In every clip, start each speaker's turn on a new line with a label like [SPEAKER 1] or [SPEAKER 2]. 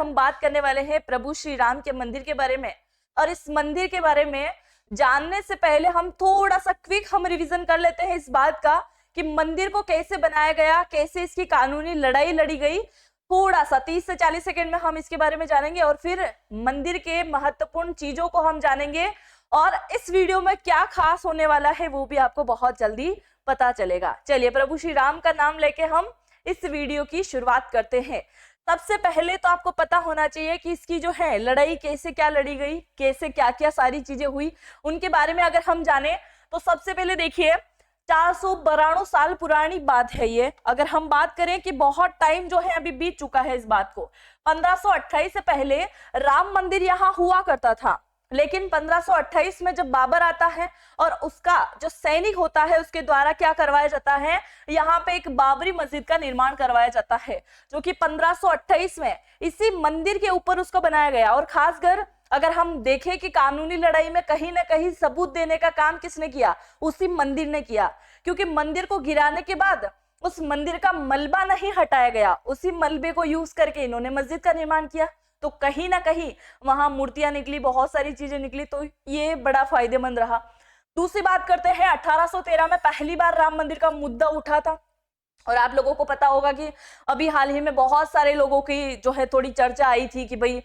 [SPEAKER 1] हम बात करने वाले हैं प्रभु श्री राम के मंदिर के बारे में। और इस मंदिर के बारे में जानने से पहले हम थोड़ा सा क्विक रिवीजन कर लेते हैं इस बात का कि मंदिर को कैसे बनाया गया, कैसे इसकी कानूनी लड़ाई लड़ी गई। थोड़ा सा 30 से 40 सेकंड में हम इसके बारे में जानेंगे और फिर मंदिर के महत्वपूर्ण चीजों को हम जानेंगे और इस वीडियो में क्या खास होने वाला है वो भी आपको बहुत जल्दी पता चलेगा। चलिए प्रभु श्री राम का नाम लेके हम इस वीडियो की शुरुआत करते हैं। सबसे पहले तो आपको पता होना चाहिए कि इसकी जो है लड़ाई कैसे क्या लड़ी गई, कैसे क्या क्या सारी चीजें हुई, उनके बारे में अगर हम जाने तो सबसे पहले देखिए 492 साल पुरानी बात है ये। अगर हम बात करें कि बहुत टाइम जो है अभी बीत चुका है इस बात को। 1528 से पहले राम मंदिर यहाँ हुआ करता था, लेकिन 1528 में जब बाबर आता है और उसका जो सैनिक होता है उसके द्वारा क्या करवाया जाता है, यहाँ पे एक बाबरी मस्जिद का निर्माण करवाया जाता है जो कि 1528 में इसी मंदिर के ऊपर उसको बनाया गया। और खासकर अगर हम देखें कि कानूनी लड़ाई में कहीं ना कहीं सबूत देने का काम किसने किया, उसी मंदिर ने किया, क्योंकि मंदिर को गिराने के बाद उस मंदिर का मलबा नहीं हटाया गया, उसी मलबे को यूज करके इन्होंने मस्जिद का निर्माण किया। तो कहीं ना कहीं वहां मूर्तियां निकली, बहुत सारी चीजें निकली, तो ये बड़ा फायदेमंद रहा। दूसरी बात करते हैं 1813 में पहली बार राम मंदिर का मुद्दा उठा था। और आप लोगों को पता होगा कि अभी हाल ही में बहुत सारे लोगों की जो है थोड़ी चर्चा आई थी कि भाई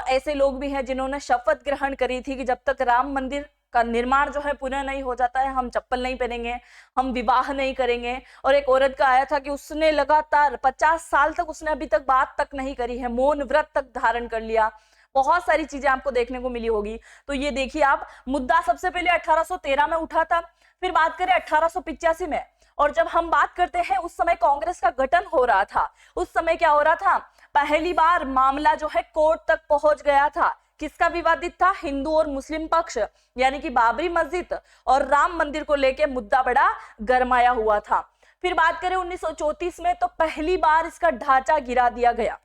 [SPEAKER 1] ऐसे लोग भी हैं जिन्होंने शपथ ग्रहण करी थी कि जब तक राम मंदिर का निर्माण जो है पूरा नहीं हो जाता है हम चप्पल नहीं पहनेंगे, हम विवाह नहीं करेंगे। और एक औरत का आया था कि उसने लगातार 50 साल तक उसने अभी तक बात तक नहीं करी है, मौन व्रत तक धारण कर लिया। बहुत सारी चीजें आपको देखने को मिली होगी। तो ये देखिए आप, मुद्दा सबसे पहले 1813 में उठा था। फिर बात करें 1885 में, और जब हम बात करते हैं उस समय कांग्रेस का गठन हो रहा था। उस समय क्या हो रहा था, पहली बार मामला जो है कोर्ट तक पहुंच गया था। किसका विवादित था, हिंदू और मुस्लिम पक्ष, यानी कि बाबरी मस्जिद और राम मंदिर को लेकर मुद्दा बड़ा गरमाया हुआ था। फिर बात करें 1934 में, तो पहली बार इसका ढांचा गिरा दिया गया,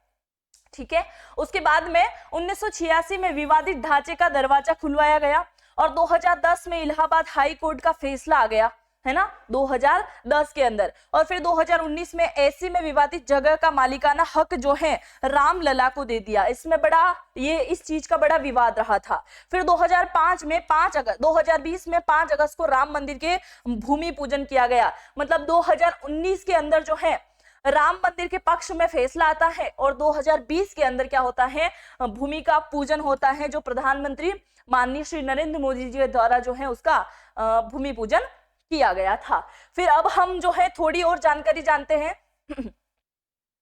[SPEAKER 1] ठीक है। उसके बाद में 1986 में विवादित ढांचे का दरवाजा खुलवाया गया और 2010 में इलाहाबाद हाई कोर्ट का फैसला आ गया, है ना, 2010 के अंदर। और फिर 2019 में एसी में विवादित जगह का मालिकाना हक जो है रामलला को दे दिया। इसमें बड़ा ये इस चीज का बड़ा विवाद रहा था। फिर 2005 में 2020 में 5 अगस्त को राम मंदिर के भूमि पूजन किया गया। मतलब 2019 के अंदर जो है राम मंदिर के पक्ष में फैसला आता है और 2020 के अंदर क्या होता है, भूमि का पूजन होता है, जो प्रधानमंत्री माननीय श्री नरेंद्र मोदी जी द्वारा जो है उसका भूमि पूजन किया गया था। फिर अब हम जो है थोड़ी और जानकारी जानते हैं।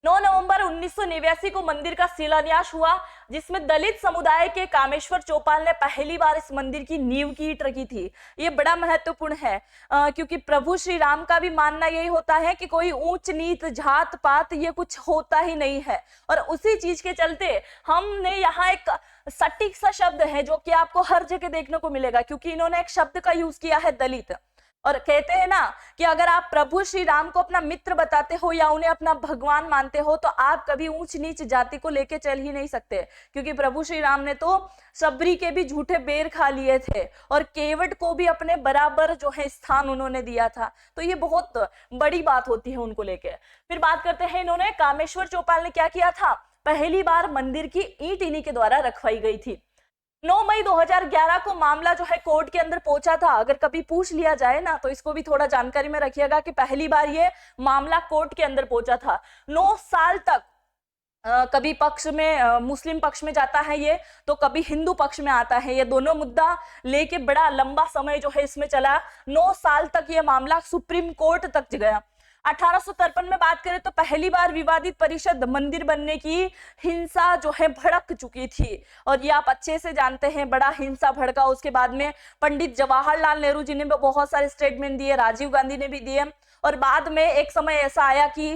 [SPEAKER 1] 9 नवंबर 1989 को मंदिर का शिलान्यास हुआ, जिसमें दलित समुदाय के कामेश्वर चौपाल ने पहली बार इस मंदिर की नींव की ईंट रखी थी। ये बड़ा महत्वपूर्ण है क्योंकि प्रभु श्री राम का भी मानना यही होता है कि कोई ऊंच नीच जात पात ये कुछ होता ही नहीं है। और उसी चीज के चलते हमने यहाँ एक सटीक सा शब्द है जो कि आपको हर जगह देखने को मिलेगा, क्योंकि इन्होंने एक शब्द का यूज किया है, दलित। और कहते हैं ना कि अगर आप प्रभु श्री राम को अपना मित्र बताते हो या उन्हें अपना भगवान मानते हो तो आप कभी ऊंच नीच जाति को लेके चल ही नहीं सकते, क्योंकि प्रभु श्री राम ने तो सबरी के भी झूठे बेर खा लिए थे और केवट को भी अपने बराबर जो है स्थान उन्होंने दिया था। तो ये बहुत बड़ी बात होती है उनको लेके। फिर बात करते हैं, इन्होंने कामेश्वर चौपाल ने क्या किया था, पहली बार मंदिर की ईंट इन्हीं के द्वारा रखवाई गई थी। 9 मई 2011 को मामला जो है कोर्ट के अंदर पहुंचा था। अगर कभी पूछ लिया जाए ना तो इसको भी थोड़ा जानकारी में रखिएगा कि पहली बार ये मामला कोर्ट के अंदर पहुंचा था। 9 साल तक कभी पक्ष में मुस्लिम पक्ष में जाता है ये, तो कभी हिंदू पक्ष में आता है। ये दोनों मुद्दा लेके बड़ा लंबा समय जो है इसमें चला। 9 साल तक ये मामला सुप्रीम कोर्ट तक गया। 1853 में बात करें तो पहली बार विवादित परिषद मंदिर बनने की हिंसा जो है भड़क चुकी थी, और ये आप अच्छे से जानते हैं, बड़ा हिंसा भड़का। उसके बाद में पंडित जवाहरलाल नेहरू जी ने भी बहुत सारे स्टेटमेंट दिए, राजीव गांधी ने भी दिए, और बाद में एक समय ऐसा आया कि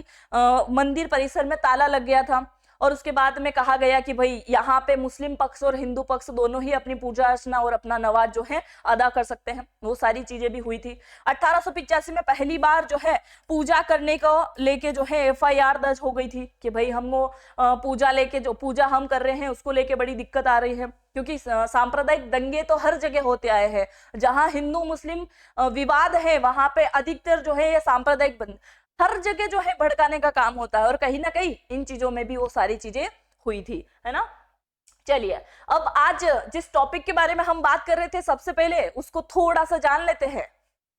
[SPEAKER 1] मंदिर परिसर में ताला लग गया था और उसके बाद में कहा गया कि भाई यहाँ पे मुस्लिम पक्ष और हिंदू पक्ष दोनों ही अपनी पूजा अर्चना और अपना नवाज जो है अदा कर सकते हैं। वो सारी चीजें भी हुई थी। 1885 में पहली बार जो है पूजा करने को लेके जो है FIR दर्ज हो गई थी कि भाई हमको पूजा लेके जो पूजा हम कर रहे हैं उसको लेके बड़ी दिक्कत आ रही है, क्योंकि सांप्रदायिक दंगे तो हर जगह होते आए हैं। जहां हिंदू मुस्लिम विवाद है वहां पे अधिकतर जो है ये सांप्रदायिक हर जगह जो है भड़काने का काम होता है, और कहीं ना कहीं इन चीजों में भी वो सारी चीजें हुई थी, है ना। चलिए अब आज जिस टॉपिक के बारे में हम बात कर रहे थे सबसे पहले उसको थोड़ा सा जान लेते हैं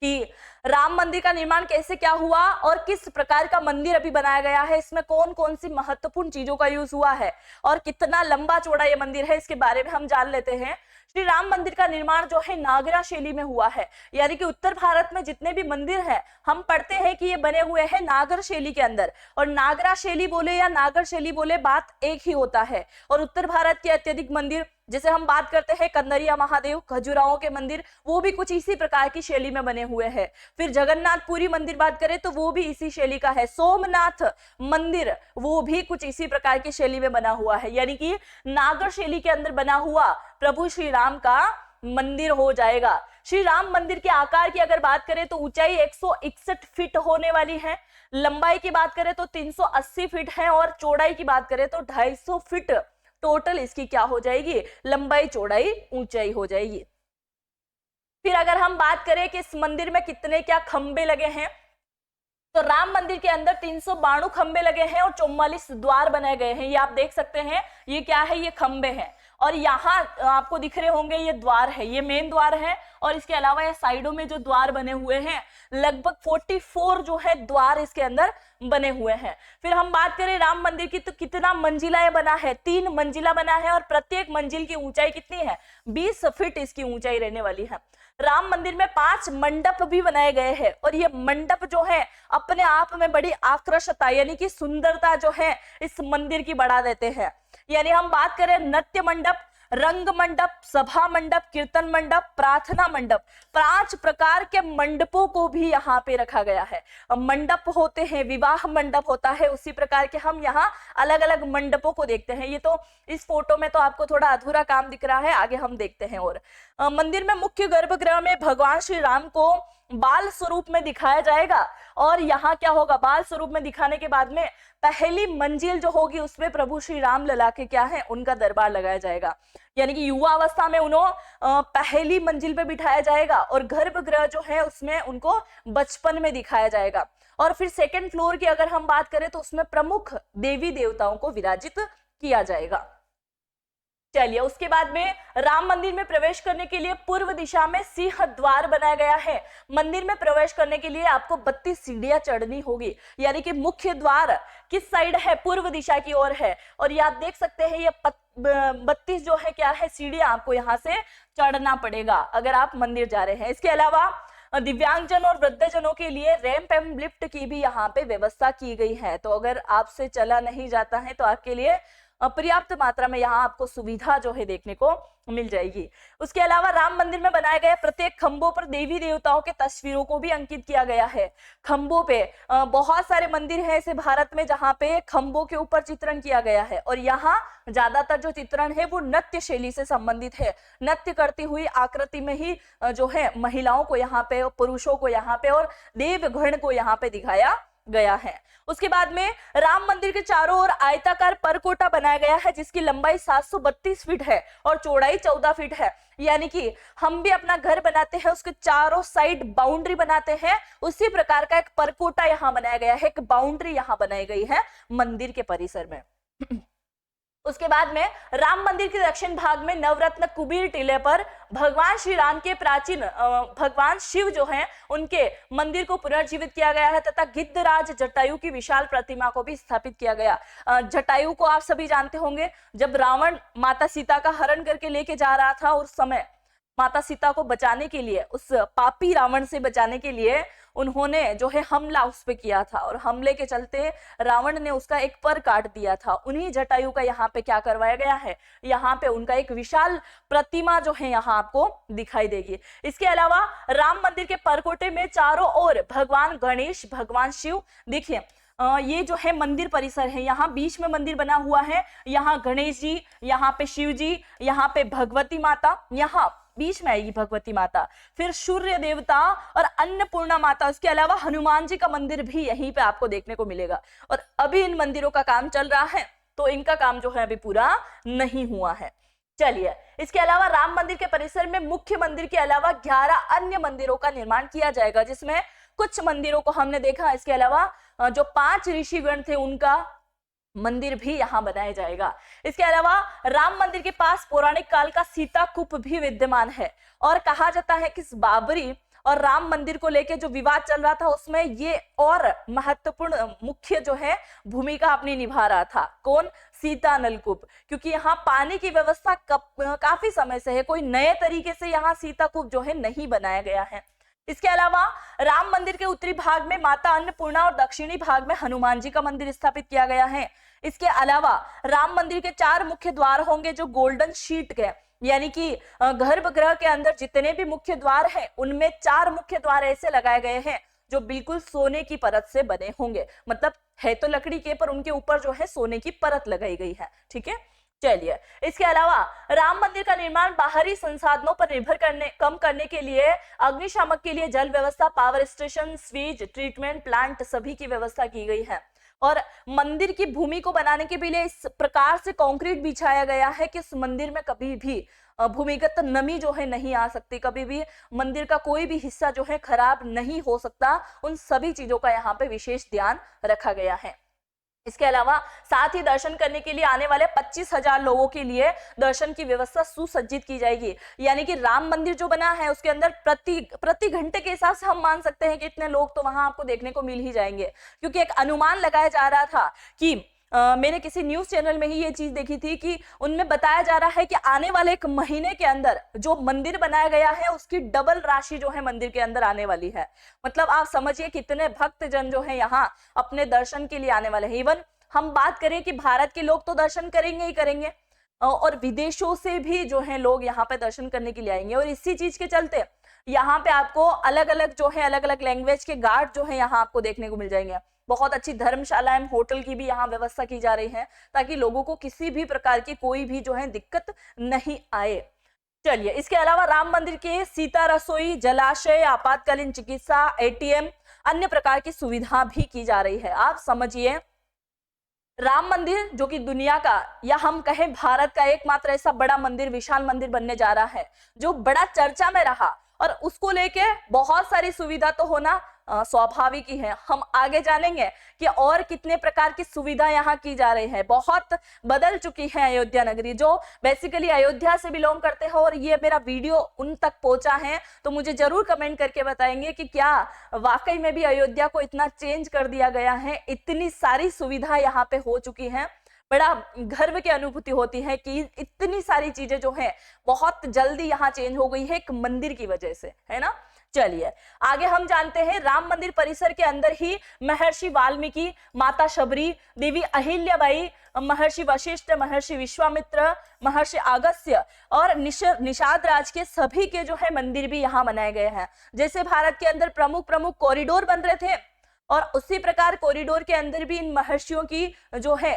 [SPEAKER 1] कि राम मंदिर का निर्माण कैसे क्या हुआ और किस प्रकार का मंदिर अभी बनाया गया है, इसमें कौन कौन सी महत्वपूर्ण चीजों का यूज हुआ है और कितना लंबा चौड़ा ये मंदिर है, इसके बारे में हम जान लेते हैं। श्री राम मंदिर का निर्माण जो है नागरा शैली में हुआ है, यानी कि उत्तर भारत में जितने भी मंदिर हैं हम पढ़ते हैं कि ये बने हुए हैं नागर शैली के अंदर, और नागरा शैली बोले या नागर शैली बोले बात एक ही होता है। और उत्तर भारत के अत्यधिक मंदिर जैसे हम बात करते हैं कंदरिया महादेव, खजुराहो के मंदिर, वो भी कुछ इसी प्रकार की शैली में बने हुए हैं। फिर जगन्नाथपुरी मंदिर बात करें तो वो भी इसी शैली का है। सोमनाथ मंदिर वो भी कुछ इसी प्रकार की शैली में बना हुआ है, यानी कि नागर शैली के अंदर बना हुआ प्रभु श्री राम का मंदिर हो जाएगा। श्री राम मंदिर के आकार की अगर बात करें तो ऊंचाई 161 फीट होने वाली है, लंबाई की बात करें तो 380 फीट है और चौड़ाई की बात करें तो 250 फीट टोटल इसकी क्या हो जाएगी, लंबाई चौड़ाई ऊंचाई हो जाएगी। फिर अगर हम बात करें कि इस मंदिर में कितने क्या खंबे लगे हैं, तो राम मंदिर के अंदर 392 खंबे लगे हैं और 44 द्वार बनाए गए हैं। ये आप देख सकते हैं, ये क्या है, ये खंबे हैं। और यहाँ आपको दिख रहे होंगे ये द्वार है, ये मेन द्वार है, और इसके अलावा ये साइडों में जो द्वार बने हुए हैं लगभग 44 जो है द्वार इसके अंदर बने हुए हैं। फिर हम बात करें राम मंदिर की तो कितना मंजिला ये बना है, 3 मंजिला बना है और प्रत्येक मंजिल की ऊंचाई कितनी है, 20 फीट इसकी ऊंचाई रहने वाली है। राम मंदिर में 5 मंडप भी बनाए गए हैं और ये मंडप जो है अपने आप में बड़ी आकर्षकता यानी कि सुंदरता जो है इस मंदिर की बढ़ा देते हैं। यानी हम बात करें नृत्य मंडप, रंग मंडप, सभा मंडप, कीर्तन मंडप, प्रार्थना मंडप, 5 प्रकार के मंडपों को भी यहाँ पे रखा गया है। मंडप होते हैं, विवाह मंडप होता है, उसी प्रकार के हम यहाँ अलग अलग मंडपों को देखते हैं। ये तो इस फोटो में तो आपको थोड़ा अधूरा काम दिख रहा है, आगे हम देखते हैं। और मंदिर में मुख्य गर्भगृह में भगवान श्री राम को बाल स्वरूप में दिखाया जाएगा और यहाँ क्या होगा, बाल स्वरूप में दिखाने के बाद में पहली मंजिल जो होगी उसमें प्रभु श्री राम लला के क्या है, उनका दरबार लगाया जाएगा। यानी कि युवा अवस्था में उन्होंने पहली मंजिल पे बिठाया जाएगा और गर्भगृह जो है उसमें उनको बचपन में दिखाया जाएगा। और फिर सेकंड फ्लोर की अगर हम बात करें तो उसमें प्रमुख देवी देवताओं को विराजित किया जाएगा। चलिए उसके बाद में राम मंदिर में प्रवेश करने के लिए पूर्व दिशा में सिंह द्वार बनाया गया है। मंदिर में प्रवेश करने के लिए आपको 32 सीढ़ियां चढ़नी होगी, यानी कि मुख्य द्वार किस साइड है, पूर्व दिशा की ओर है। और ये आप देख सकते हैं ये 32 जो है क्या है सीढ़ियां आपको यहाँ से चढ़ना पड़ेगा अगर आप मंदिर जा रहे हैं। इसके अलावा दिव्यांगजन और वृद्धजनों के लिए रैंप एंड लिफ्ट की भी यहाँ पे व्यवस्था की गई है। तो अगर आपसे चला नहीं जाता है तो आपके लिए पर्याप्त मात्रा में यहाँ आपको सुविधा जो है देखने को मिल जाएगी। उसके अलावा राम मंदिर में बनाए गए प्रत्येक खंभों पर देवी देवताओं के तस्वीरों को भी अंकित किया गया है। खंभों पे बहुत सारे मंदिर हैं ऐसे भारत में जहाँ पे खंभों के ऊपर चित्रण किया गया है और यहाँ ज्यादातर जो चित्रण है वो नृत्य शैली से संबंधित है। नृत्य करती हुई आकृति में ही जो है महिलाओं को यहाँ पे, पुरुषों को यहाँ पे और देवगण को यहाँ पे दिखाया गया है। उसके बाद में राम मंदिर के चारों ओर आयताकार परकोटा बनाया गया है जिसकी लंबाई 732 फीट है और चौड़ाई 14 फीट है। यानी कि हम भी अपना घर बनाते हैं उसके चारों साइड बाउंड्री बनाते हैं, उसी प्रकार का एक परकोटा यहाँ बनाया गया है, एक बाउंड्री यहाँ बनाई गई है मंदिर के परिसर में। उसके बाद में राम मंदिर के दक्षिण भाग में नवरत्न कुबीर टीले पर भगवान श्री राम के प्राचीन भगवान शिव जो हैं उनके मंदिर को पुनर्जीवित किया गया है तथा गिद्धराज जटायु की विशाल प्रतिमा को भी स्थापित किया गया। जटायु को आप सभी जानते होंगे, जब रावण माता सीता का हरण करके लेके जा रहा था उस समय माता सीता को बचाने के लिए, उस पापी रावण से बचाने के लिए उन्होंने जो है हमला उस पे किया था और हमले के चलते रावण ने उसका एक पर काट दिया था। उन्हीं जटायु का यहाँ पे क्या करवाया गया है, यहाँ पे उनका एक विशाल प्रतिमा जो है यहाँ आपको दिखाई देगी। इसके अलावा राम मंदिर के परकोटे में चारों ओर भगवान गणेश, भगवान शिव, देखिए ये जो है मंदिर परिसर है, यहाँ बीच में मंदिर बना हुआ है, यहाँ गणेश जी, यहाँ पे शिव जी, यहाँ पे भगवती माता, यहाँ बीच में आएगी भगवती माता, फिर सूर्य देवता और अन्नपूर्णा माता। उसके अलावा हनुमान जी का मंदिर भी यहीं पे आपको देखने को मिलेगा। और अभी इन मंदिरों का काम चल रहा है तो इनका काम जो है अभी पूरा नहीं हुआ है। चलिए इसके अलावा राम मंदिर के परिसर में मुख्य मंदिर के अलावा 11 अन्य मंदिरों का निर्माण किया जाएगा, जिसमें कुछ मंदिरों को हमने देखा। इसके अलावा जो 5 ऋषिगण थे उनका, मंदिर भी यहाँ बनाया जाएगा। इसके अलावा राम मंदिर के पास पौराणिक काल का सीता कूप भी विद्यमान है और कहा जाता है कि इस बाबरी और राम मंदिर को लेकर जो विवाद चल रहा था उसमें ये और महत्वपूर्ण मुख्य जो है भूमिका अपनी निभा रहा था। कौन? सीता नलकूप, क्योंकि यहाँ पानी की व्यवस्था काफी समय से है, कोई नए तरीके से यहाँ सीता कूप जो है नहीं बनाया गया है। इसके अलावा राम मंदिर के उत्तरी भाग में माता अन्नपूर्णा और दक्षिणी भाग में हनुमान जी का मंदिर स्थापित किया गया है। इसके अलावा राम मंदिर के 4 मुख्य द्वार होंगे जो गोल्डन शीट के, यानी कि गर्भगृह के अंदर जितने भी मुख्य द्वार हैं उनमें 4 मुख्य द्वार ऐसे लगाए गए हैं जो बिल्कुल सोने की परत से बने होंगे, मतलब है तो लकड़ी के पर उनके ऊपर जो है सोने की परत लगाई गई है। ठीक है, चलिए। इसके अलावा राम मंदिर का निर्माण बाहरी संसाधनों पर निर्भर कम करने के लिए अग्निशामक के लिए जल व्यवस्था, पावर स्टेशन, स्वीज ट्रीटमेंट प्लांट सभी की व्यवस्था की गई है। और मंदिर की भूमि को बनाने के लिए इस प्रकार से कंक्रीट बिछाया गया है कि इस मंदिर में कभी भी भूमिगत नमी जो है नहीं आ सकती, कभी भी मंदिर का कोई भी हिस्सा जो है खराब नहीं हो सकता। उन सभी चीजों का यहाँ पे विशेष ध्यान रखा गया है। इसके अलावा साथ ही दर्शन करने के लिए आने वाले 25,000 लोगों के लिए दर्शन की व्यवस्था सुसज्जित की जाएगी। यानी कि राम मंदिर जो बना है उसके अंदर प्रति घंटे के हिसाब से हम मान सकते हैं कि इतने लोग तो वहां आपको देखने को मिल ही जाएंगे, क्योंकि एक अनुमान लगाया जा रहा था कि मैंने किसी न्यूज चैनल में ही ये चीज देखी थी कि उनमें बताया जा रहा है कि आने वाले 1 महीने के अंदर जो मंदिर बनाया गया है उसकी डबल राशि जो है मंदिर के अंदर आने वाली है। मतलब आप समझिए कितने भक्तजन जो है यहाँ अपने दर्शन के लिए आने वाले हैं। इवन हम बात करें कि भारत के लोग तो दर्शन करेंगे ही करेंगे और विदेशों से भी जो है लोग यहाँ पे दर्शन करने के लिए आएंगे। और इसी चीज के चलते यहाँ पे आपको अलग अलग लैंग्वेज के गार्ड जो है यहाँ आपको देखने को मिल जाएंगे। बहुत अच्छी धर्मशाला एवं होटल की भी यहाँ व्यवस्था की जा रही है ताकि लोगों को किसी भी प्रकार की कोई भी जो है दिक्कत नहीं आए। चलिए, इसके अलावा राम मंदिर के सीता रसोई, जलाशय, आपातकालीन चिकित्सा, ATM अन्य प्रकार की सुविधा भी की जा रही है। आप समझिए राम मंदिर जो कि दुनिया का या हम कहें भारत का एकमात्र ऐसा बड़ा मंदिर, विशाल मंदिर बनने जा रहा है जो बड़ा चर्चा में रहा और उसको लेके बहुत सारी सुविधा तो होना स्वाभाविक ही है। हम आगे जानेंगे कि और कितने प्रकार की सुविधा यहाँ की जा रही है। बहुत बदल चुकी है अयोध्या नगरी। जो बेसिकली अयोध्या से बिलोंग करते हैं और ये मेरा वीडियो उन तक पहुंचा है तो मुझे जरूर कमेंट करके बताएंगे कि क्या वाकई में भी अयोध्या को इतना चेंज कर दिया गया है, इतनी सारी सुविधा यहाँ पे हो चुकी है। बड़ा गर्व की अनुभूति होती है कि इतनी सारी चीजें जो है बहुत जल्दी यहाँ चेंज हो गई है एक मंदिर की वजह से, है ना। चलिए आगे हम जानते हैं राम मंदिर परिसर के अंदर ही महर्षि वाल्मीकि, माता शबरी, देवी अहिल्याबाई, महर्षि वशिष्ठ, महर्षि विश्वामित्र, महर्षि अगस्त्य और निषाद राज के सभी के जो है मंदिर भी यहाँ बनाए गए हैं। जैसे भारत के अंदर प्रमुख कॉरिडोर बन रहे थे और उसी प्रकार कॉरिडोर के अंदर भी इन महर्षियों की जो है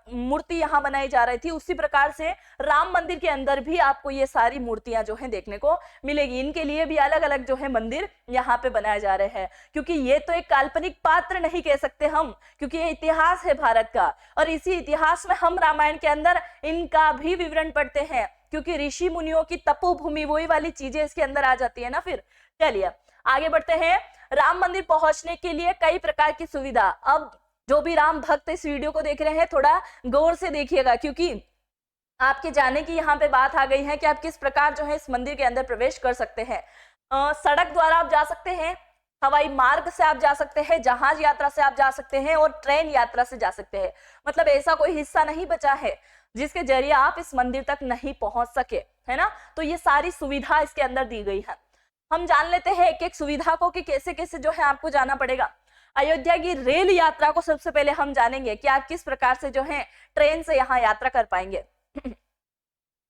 [SPEAKER 1] मूर्ति यहाँ बनाई जा रही थी, उसी प्रकार से राम मंदिर के अंदर भी आपको ये सारी मूर्तियां जो है देखने को मिलेगी। इनके लिए भी अलग अलग जो है मंदिर यहाँ पे बनाए जा रहे हैं, क्योंकि ये तो एक काल्पनिक पात्र नहीं कह सकते हम, क्योंकि ये इतिहास है भारत का और इसी इतिहास में हम रामायण के अंदर इनका भी विवरण पढ़ते हैं, क्योंकि ऋषि मुनियों की तपोभूमि वही वाली चीजें इसके अंदर आ जाती है ना। फिर चलिए आगे बढ़ते हैं। राम मंदिर पहुंचने के लिए कई प्रकार की सुविधा। अब जो भी राम भक्त इस वीडियो को देख रहे हैं थोड़ा गौर से देखिएगा, क्योंकि आपके जाने की यहाँ पे बात आ गई है कि आप किस प्रकार जो है इस मंदिर के अंदर प्रवेश कर सकते हैं। सड़क द्वारा आप जा सकते हैं, हवाई मार्ग से आप जा सकते हैं, जहाज यात्रा से आप जा सकते हैं और ट्रेन यात्रा से जा सकते हैं। मतलब ऐसा कोई हिस्सा नहीं बचा है जिसके जरिए आप इस मंदिर तक नहीं पहुंच सके, है ना। तो ये सारी सुविधा इसके अंदर दी गई है। हम जान लेते हैं एक एक सुविधा को कि कैसे कैसे जो है आपको जाना पड़ेगा। अयोध्या की रेल यात्रा को सबसे पहले हम जानेंगे कि आप किस प्रकार से जो है ट्रेन से यहाँ यात्रा कर पाएंगे।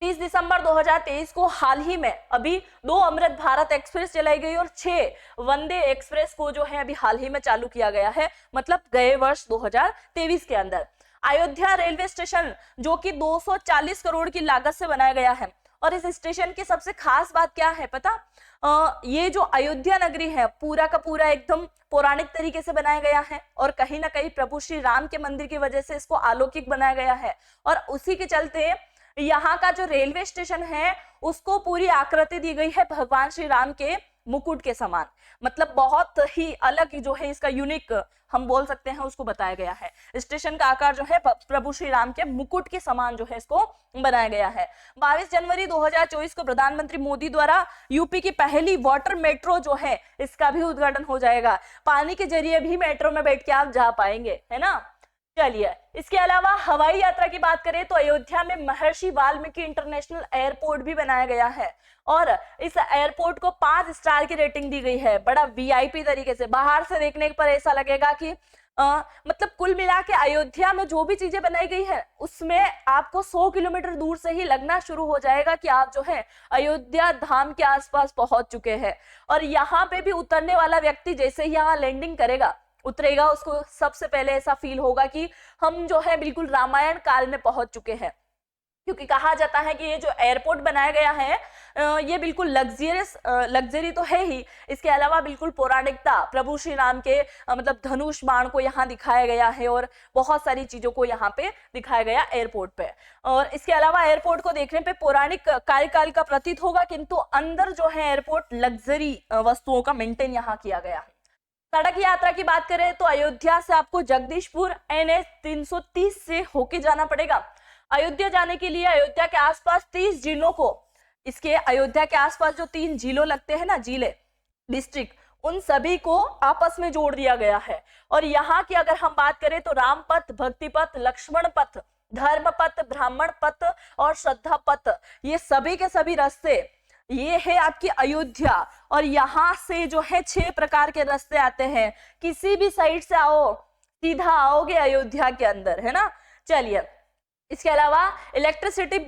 [SPEAKER 1] 30 दिसंबर 2023 को हाल ही में अभी 2 अमृत भारत एक्सप्रेस चलाई गई और 6 वंदे एक्सप्रेस को जो है अभी हाल ही में चालू किया गया है, मतलब गए वर्ष 2023 के अंदर। अयोध्या रेलवे स्टेशन जो कि 240 करोड़ की लागत से बनाया गया है और इस स्टेशन की सबसे खास बात क्या है पता, ये जो अयोध्या नगरी है पूरा का पूरा एकदम पौराणिक तरीके से बनाया गया है और कहीं ना कहीं प्रभु श्री राम के मंदिर की वजह से इसको अलौकिक बनाया गया है और उसी के चलते यहाँ का जो रेलवे स्टेशन है उसको पूरी आकृति दी गई है भगवान श्री राम के मुकुट के समान। मतलब बहुत ही अलग जो है इसका यूनिक हम बोल सकते हैं उसको बताया गया है। स्टेशन का आकार जो है प्रभु श्री राम के मुकुट के समान जो है इसको बनाया गया है। 22 जनवरी 2024 को प्रधानमंत्री मोदी द्वारा यूपी की पहली वाटर मेट्रो जो है इसका भी उद्घाटन हो जाएगा। पानी के जरिए भी मेट्रो में बैठ के आप जा पाएंगे, है ना। चलिए, इसके अलावा हवाई यात्रा की बात करें तो अयोध्या में महर्षि वाल्मीकि इंटरनेशनल एयरपोर्ट भी बनाया गया है और इस एयरपोर्ट को 5 स्टार की रेटिंग दी गई है। बड़ा वीआईपी तरीके से, बाहर से देखने पर ऐसा लगेगा कि मतलब कुल मिला के अयोध्या में जो भी चीजें बनाई गई है उसमें आपको 100 किलोमीटर दूर से ही लगना शुरू हो जाएगा कि आप जो है अयोध्या धाम के आसपास पहुंच चुके हैं। और यहाँ पे भी उतरने वाला व्यक्ति जैसे ही यहाँ लैंडिंग करेगा, उतरेगा, उसको सबसे पहले ऐसा फील होगा कि हम जो है बिल्कुल रामायण काल में पहुंच चुके हैं। क्योंकि कहा जाता है कि ये जो एयरपोर्ट बनाया गया है ये बिल्कुल लग्जरी तो है ही, इसके अलावा बिल्कुल पौराणिकता, प्रभु श्री राम के मतलब धनुष बाण को यहाँ दिखाया गया है और बहुत सारी चीजों को यहाँ पे दिखाया गया एयरपोर्ट पे। और इसके अलावा एयरपोर्ट को देखने पे पौराणिक कार्यकाल का प्रतीत होगा, किंतु अंदर जो है एयरपोर्ट लग्जरी वस्तुओं का मेंटेन यहाँ किया गया है। सड़क यात्रा की बात करें तो अयोध्या से आपको जगदीशपुर NH 330 से होके जाना पड़ेगा। अयोध्या जाने के लिए अयोध्या के आसपास 30 जिलों को, इसके अयोध्या के आसपास जो 3 जिलों लगते हैं ना, जिले, डिस्ट्रिक्ट, उन सभी को आपस में जोड़ दिया गया है। और यहाँ की अगर हम बात करें तो राम पथ, भक्ति पथ, लक्ष्मण पथ, धर्म पथ, ब्राह्मण पथ और श्रद्धा पथ, ये सभी के सभी रास्ते ये है आपकी अयोध्या। और यहाँ से जो है 6 प्रकार के रास्ते आते हैं, किसी भी साइड से आओ सीधा आओगे अयोध्या के अंदर, है ना। चलिए, इसके अलावा इलेक्ट्रिसिटी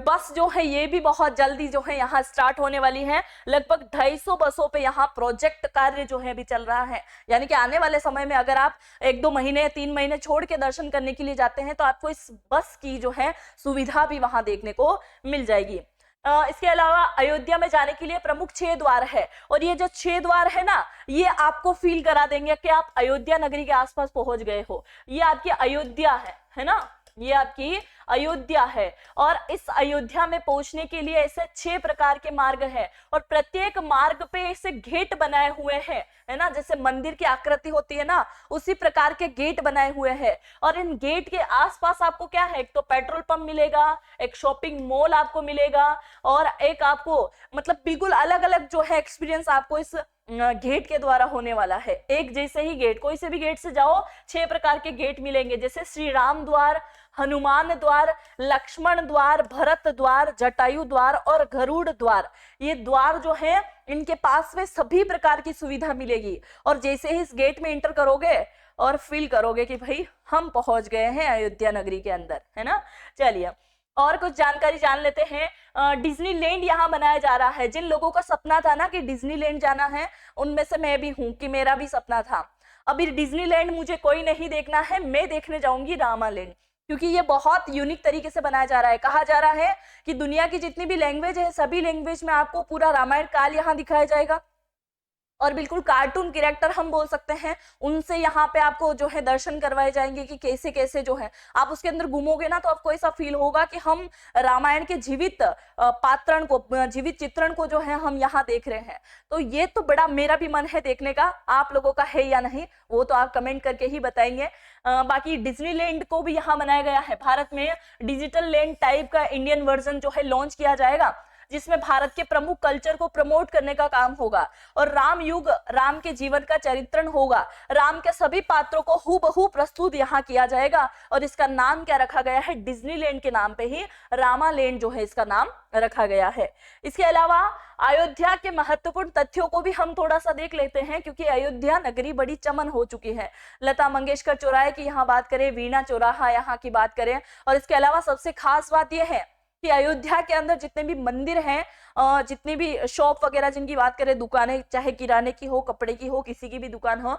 [SPEAKER 1] बस जो है ये भी बहुत जल्दी जो है यहाँ स्टार्ट होने वाली है। लगभग 250 बसों पे यहाँ प्रोजेक्ट कार्य जो है भी चल रहा है। यानी कि आने वाले समय में अगर आप 1-2 महीने 3 महीने छोड़ के दर्शन करने के लिए जाते हैं तो आपको इस बस की जो है सुविधा भी वहां देखने को मिल जाएगी। इसके अलावा अयोध्या में जाने के लिए प्रमुख 6 द्वार है और ये जो 6 द्वार है ना, ये आपको फील करा देंगे कि आप अयोध्या नगरी के आसपास पहुंच गए हो। ये आपकी अयोध्या है ना, ये आपकी अयोध्या है। और इस अयोध्या में पहुंचने के लिए ऐसे 6 प्रकार के मार्ग हैं और प्रत्येक मार्ग पे ऐसे गेट बनाए हुए हैं, है ना। जैसे मंदिर की आकृति होती है ना, उसी प्रकार के गेट बनाए हुए हैं। और इन गेट के आसपास आपको क्या है, एक तो पेट्रोल पंप मिलेगा, एक शॉपिंग मॉल आपको मिलेगा और एक आपको मतलब बिल्कुल अलग अलग जो है एक्सपीरियंस आपको इस गेट के द्वारा होने वाला है। एक जैसे ही गेट, कोई से भी गेट से जाओ 6 प्रकार के गेट मिलेंगे, जैसे श्री राम द्वार, हनुमान द्वार, लक्ष्मण द्वार, भरत द्वार, जटायु द्वार और गरुड़ द्वार। ये द्वार जो है इनके पास में सभी प्रकार की सुविधा मिलेगी। और जैसे ही इस गेट में एंटर करोगे और फील करोगे कि भाई हम पहुंच गए हैं अयोध्या नगरी के अंदर, है ना। चलिए, और कुछ जानकारी जान लेते हैं। डिज्नीलैंड यहाँ बनाया जा रहा है। जिन लोगों का सपना था ना कि डिज्नीलैंड जाना है, उनमें से मैं भी हूँ कि मेरा भी सपना था। अभी डिज्नीलैंड मुझे कोई नहीं देखना है, मैं देखने जाऊंगी रामालैंड, क्योंकि ये बहुत यूनिक तरीके से बनाया जा रहा है। कहा जा रहा है कि दुनिया की जितनी भी लैंग्वेज है सभी लैंग्वेज में आपको पूरा रामायण काल यहाँ दिखाया जाएगा और बिल्कुल कार्टून कैरेक्टर हम बोल सकते हैं, उनसे यहाँ पे आपको जो है दर्शन करवाए जाएंगे कि कैसे कैसे जो है आप उसके अंदर घूमोगे ना तो आपको ऐसा फील होगा कि हम रामायण के जीवित पात्रण को, जीवित चित्रण को जो है हम यहाँ देख रहे हैं। तो ये तो बड़ा मेरा भी मन है देखने का, आप लोगों का है या नहीं वो तो आप कमेंट करके ही बताएंगे। बाकी डिज्नीलैंड को भी यहाँ बनाया गया है। भारत में डिजिटल लैंड टाइप का इंडियन वर्जन जो है लॉन्च किया जाएगा, जिसमें भारत के प्रमुख कल्चर को प्रमोट करने का काम होगा और राम युग, राम के जीवन का चरित्रण होगा। राम के सभी पात्रों को हूबहू प्रस्तुत यहाँ किया जाएगा और इसका नाम क्या रखा गया है, डिज्नीलैंड के नाम पे ही रामालैंड जो है इसका नाम रखा गया है। इसके अलावा अयोध्या के महत्वपूर्ण तथ्यों को भी हम थोड़ा सा देख लेते हैं, क्योंकि अयोध्या नगरी बड़ी चमन हो चुकी है। लता मंगेशकर चौराहे की यहाँ बात करें, वीणा चौराहा यहाँ की बात करें, और इसके अलावा सबसे खास बात यह है कि अयोध्या के अंदर जितने भी मंदिर हैं, जितनी भी शॉप वगैरह जिनकी बात करें, दुकानें, चाहे किराने की हो, कपड़े की हो, किसी की भी दुकान हो,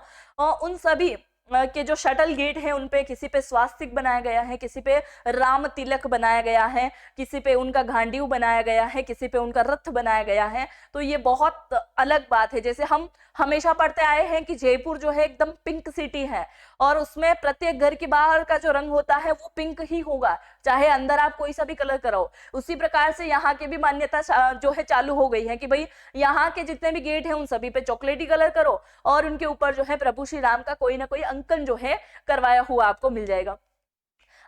[SPEAKER 1] उन सभी के जो शटल गेट है उन पे किसी पे स्वास्तिक बनाया गया है, किसी पे राम तिलक बनाया गया है, किसी पे उनका घांडिव बनाया गया है, किसी पे उनका रथ बनाया गया है। तो ये बहुत अलग बात है। जैसे हम हमेशा पढ़ते आए हैं कि जयपुर जो है एकदम पिंक सिटी है और उसमें प्रत्येक घर के बाहर का जो रंग होता है वो पिंक ही होगा, चाहे अंदर आप कोई सा भी कलर कराओ। उसी प्रकार से यहाँ की भी मान्यता जो है चालू हो गई है कि भाई यहाँ के जितने भी गेट हैं उन सभी पे चॉकलेटी कलर करो और उनके ऊपर जो है प्रभु श्री राम का कोई ना कोई अंकन जो है करवाया हुआ आपको मिल जाएगा।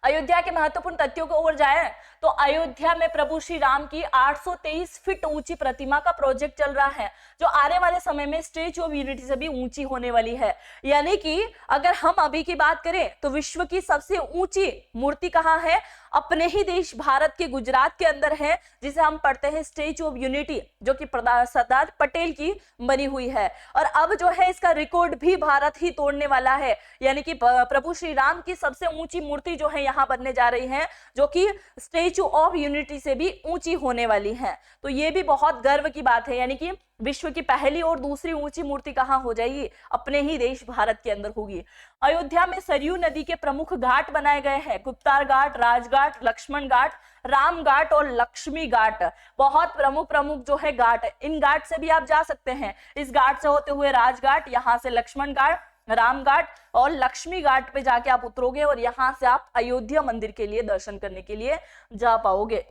[SPEAKER 1] अयोध्या के महत्वपूर्ण तथ्यों को ओर जाए तो अयोध्या में प्रभु श्री राम की 823 फीट ऊंची प्रतिमा का प्रोजेक्ट चल रहा है, जो आने वाले समय में स्टैच्यू ऑफ यूनिटी से भी ऊंची होने वाली है। यानी कि अगर हम अभी की बात करें तो विश्व की सबसे ऊंची मूर्ति कहाँ है? अपने ही देश भारत के गुजरात के अंदर है, जिसे हम पढ़ते हैं स्टैच्यू ऑफ यूनिटी, जो कि सरदार पटेल की बनी हुई है। और अब जो है इसका रिकॉर्ड भी भारत ही तोड़ने वाला है, यानी कि प्रभु श्री राम की सबसे ऊंची मूर्ति जो है यहाँ बनने जा रही है, जो कि स्टैच्यू ऑफ यूनिटी से भी ऊंची होने वाली है। तो ये भी बहुत गर्व की बात है, यानी कि विश्व की पहली और दूसरी ऊंची मूर्ति कहां हो जाएगी? अपने ही देश भारत के अंदर होगी। अयोध्या में सरयू नदी के प्रमुख घाट बनाए गए हैं, गुप्तार घाट, राजघाट, लक्ष्मण घाट, राम घाट और लक्ष्मी घाट। बहुत प्रमुख जो है घाट है, इन घाट से भी आप जा सकते हैं। इस घाट से होते हुए राजघाट, यहाँ से लक्ष्मण घाट, राम घाट और लक्ष्मी घाट पे जाके आप उतरोगे और यहाँ से आप अयोध्या मंदिर के लिए दर्शन करने के लिए जा पाओगे।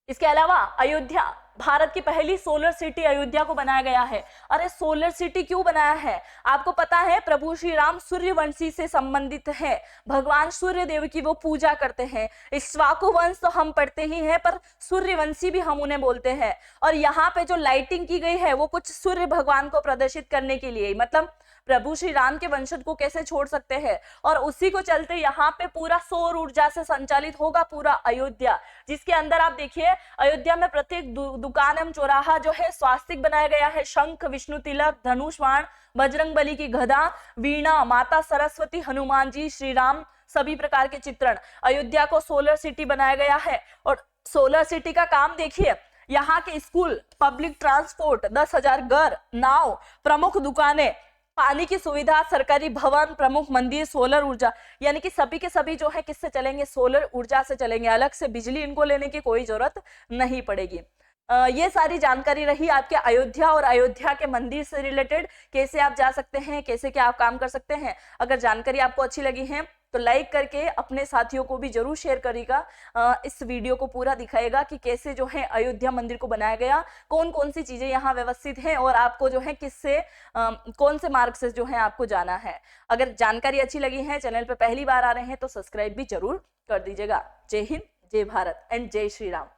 [SPEAKER 1] इसके अलावा अयोध्या भारत की पहली सोलर सिटी अयोध्या को बनाया गया है। अरे सोलर सिटी क्यों बनाया है? आपको पता है प्रभु श्री राम सूर्यवंशी से संबंधित है, भगवान सूर्य देव की वो पूजा करते हैं। इक्ष्वाकु वंश तो हम पढ़ते ही हैं, पर सूर्यवंशी भी हम उन्हें बोलते हैं। और यहाँ पे जो लाइटिंग की गई है वो कुछ सूर्य भगवान को प्रदर्शित करने के लिए, मतलब प्रभु श्री राम के वंशज को कैसे छोड़ सकते हैं। और उसी को चलते यहाँ पे पूरा सौर ऊर्जा से संचालित होगा पूरा अयोध्या, जिसके अंदर आप देखिए अयोध्या में प्रत्येक दुकान एवं चौराहा जो है स्वास्तिक बनाया गया है। शंख, विष्णु तिलक, धनुष बाण, बजरंग बली की गदा, वीणा, माता सरस्वती, हनुमान जी, श्री राम, सभी प्रकार के चित्रण। अयोध्या को सोलर सिटी बनाया गया है। और सोलर सिटी का काम देखिए, यहाँ के स्कूल, पब्लिक ट्रांसपोर्ट, 10,000 घर, नाव, प्रमुख दुकानें, पानी की सुविधा, सरकारी भवन, प्रमुख मंदिर, सोलर ऊर्जा, यानी कि सभी के सभी जो है किससे चलेंगे? सोलर ऊर्जा से चलेंगे। अलग से बिजली इनको लेने की कोई जरूरत नहीं पड़ेगी। ये सारी जानकारी रही आपके अयोध्या और अयोध्या के मंदिर से रिलेटेड, कैसे आप जा सकते हैं, कैसे क्या आप काम कर सकते हैं। अगर जानकारी आपको अच्छी लगी है तो लाइक करके अपने साथियों को भी जरूर शेयर करिएगा। इस वीडियो को पूरा दिखाएगा कि कैसे जो है अयोध्या मंदिर को बनाया गया, कौन कौन सी चीजें यहाँ व्यवस्थित हैं और आपको जो है किससे कौन से मार्ग से जो है आपको जाना है। अगर जानकारी अच्छी लगी है, चैनल पे पहली बार आ रहे हैं तो सब्सक्राइब भी जरूर कर दीजिएगा। जय हिंद, जय भारत एंड जय श्री राम।